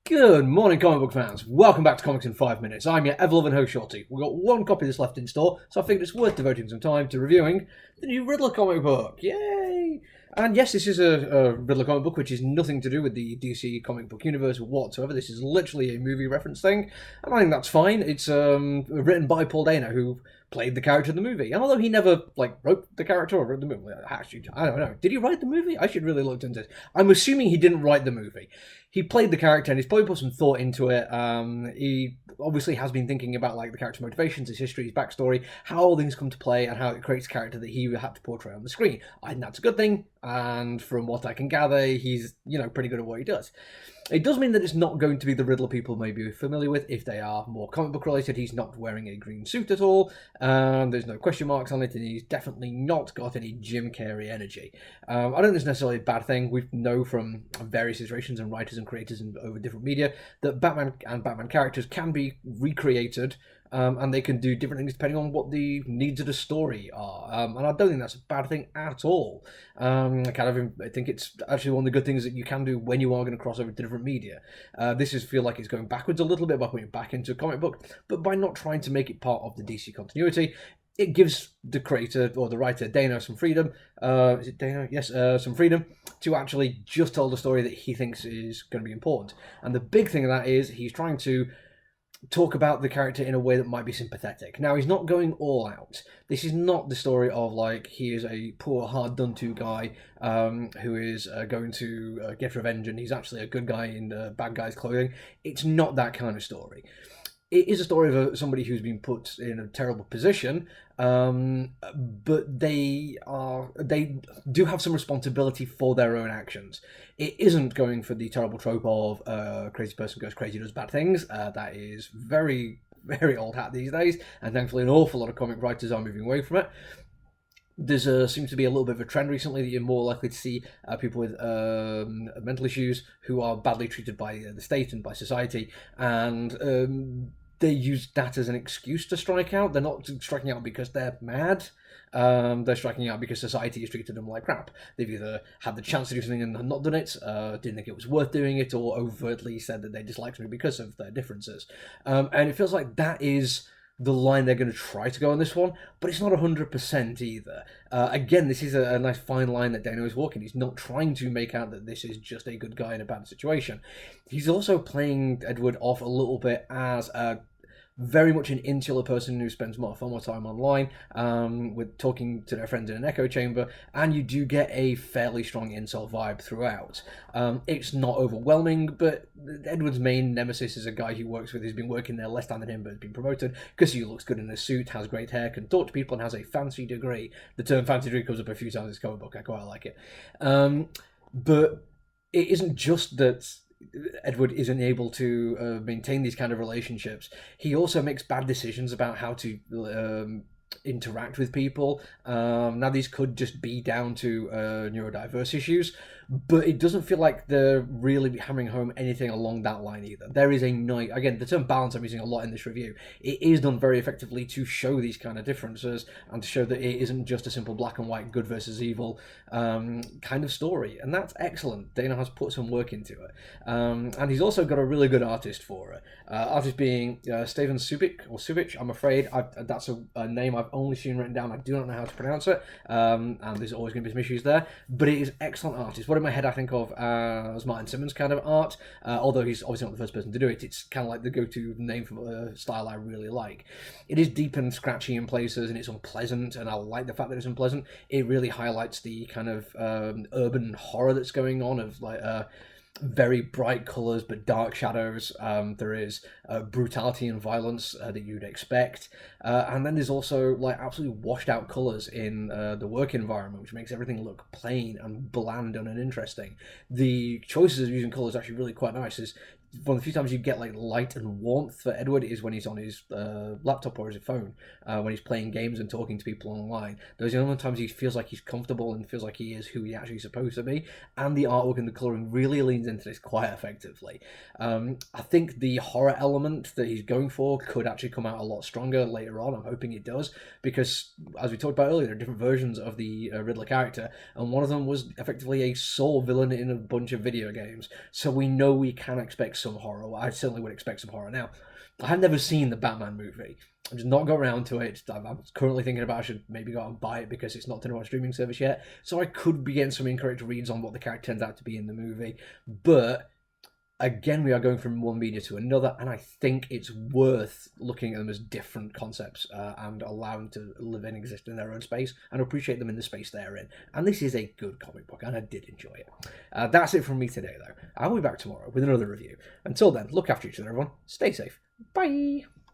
Good morning, comic book fans. Welcome back to Comics in 5 Minutes. I'm your ever-loving host, Shorty. We've got one copy that's left in store, so I figured it's worth devoting some time to reviewing the new Riddler comic book. Yay! And yes, this is a Riddler comic book, which is nothing to do with the DC comic book universe whatsoever. This is literally a movie reference thing, and I think that's fine. It's written by Paul Dano, who played the character in the movie. And although he never wrote the character or wrote the movie, actually, I don't know. Did he write the movie? I should really look into this. I'm assuming he didn't write the movie. He played the character and he's probably put some thought into it. He obviously has been thinking about the character's motivations, his history, his backstory, how all things come to play, and how it creates a character that he had to portray on the screen. I think that's a good thing, and from what I can gather, he's pretty good at what he does. It does mean that it's not going to be the Riddler people may be familiar with. If they are more comic book related, he's not wearing a green suit at all, there's no question marks on it, and he's definitely not got any Jim Carrey energy. I don't think it's necessarily a bad thing. We know from various iterations and writers and creators over different media that Batman and Batman characters can be recreated, and they can do different things depending on what the needs of the story are. And I don't think that's a bad thing at all. I think it's actually one of the good things that you can do when you are going to cross over to different media. This is feel like it's going backwards a little bit by putting it back into a comic book, but by not trying to make it part of the DC continuity, it gives the creator or the writer Dano some freedom. Is it Dano? Yes, some freedom to actually just tell the story that he thinks is going to be important. And the big thing of that is he's trying to talk about the character in a way that might be sympathetic. Now, he's not going all out. This is not the story of he is a poor, hard done to guy who is going to get revenge, and he's actually a good guy in the bad guy's clothing. It's not that kind of story. It is a story of somebody who's been put in a terrible position, but they do have some responsibility for their own actions. It isn't going for the terrible trope of a crazy person goes crazy, does bad things. That is very, very old hat these days, and thankfully an awful lot of comic writers are moving away from it. There seems to be a little bit of a trend recently that you're more likely to see people with mental issues who are badly treated by the state and by society, and they use that as an excuse to strike out. They're not striking out because they're mad. They're striking out because society has treated them like crap. They've either had the chance to do something and not done it, didn't think it was worth doing it, or overtly said that they disliked me because of their differences. And it feels like that is the line they're going to try to go on this one, but it's not 100% either. Again, this is a nice fine line that Dano is walking. He's not trying to make out that this is just a good guy in a bad situation. He's also playing Edward off a little bit as a very much an insular person who spends far more time online, with talking to their friends in an echo chamber, and you do get a fairly strong incel vibe throughout. It's not overwhelming, but Edward's main nemesis is a guy he works with who's been working there less time than him, but has been promoted because he looks good in a suit, has great hair, can talk to people, and has a fancy degree. The term fancy degree comes up a few times in this comic book. I quite like it. But it isn't just that Edward isn't able to maintain these kind of relationships. He also makes bad decisions about how to interact with people. Now, these could just be down to neurodiverse issues, but it doesn't feel like they're really hammering home anything along that line either. There is again, the term balance I'm using a lot in this review. It is done very effectively to show these kind of differences and to show that it isn't just a simple black and white, good versus evil kind of story, and that's excellent. Dana has put some work into it, and he's also got a really good artist for it. Artist being Steven Subic. I'm afraid that's a name I've only seen written down. I do not know how to pronounce it, and there's always going to be some issues there, but it is excellent artist. What in my head I think of as Martin Simmons kind of art, although he's obviously not the first person to do it. It's kind of like the go-to name for a style I really like. It is deep and scratchy in places, and it's unpleasant, and I like the fact that it's unpleasant. It really highlights the kind of urban horror that's going on of very bright colours but dark shadows. There is brutality and violence that you'd expect, and then there's also absolutely washed out colours in the work environment, which makes everything look plain and bland and uninteresting. The choices of using colours actually really quite nice. Is one of the few times you get light and warmth for Edward is when he's on his laptop or his phone, when he's playing games and talking to people online. Those are the only times he feels like he's comfortable and feels like he is who he actually supposed to be, and the artwork and the colouring really leans into this quite effectively. I think the horror element that he's going for could actually come out a lot stronger later on. I'm hoping it does, because as we talked about earlier, there are different versions of the Riddler character, and one of them was effectively a sole villain in a bunch of video games, so we know we can expect some horror. I certainly would expect some horror now. I have never seen the Batman movie. I've just not got around to it. I'm currently thinking about I should maybe go out and buy it because it's not to a streaming service yet. So I could be getting some incorrect reads on what the character turns out to be in the movie. But again, we are going from one media to another, and I think it's worth looking at them as different concepts and allowing to live and exist in their own space and appreciate them in the space they're in. And this is a good comic book, and I did enjoy it. That's it from me today, though. I'll be back tomorrow with another review. Until then, look after each other, everyone. Stay safe. Bye!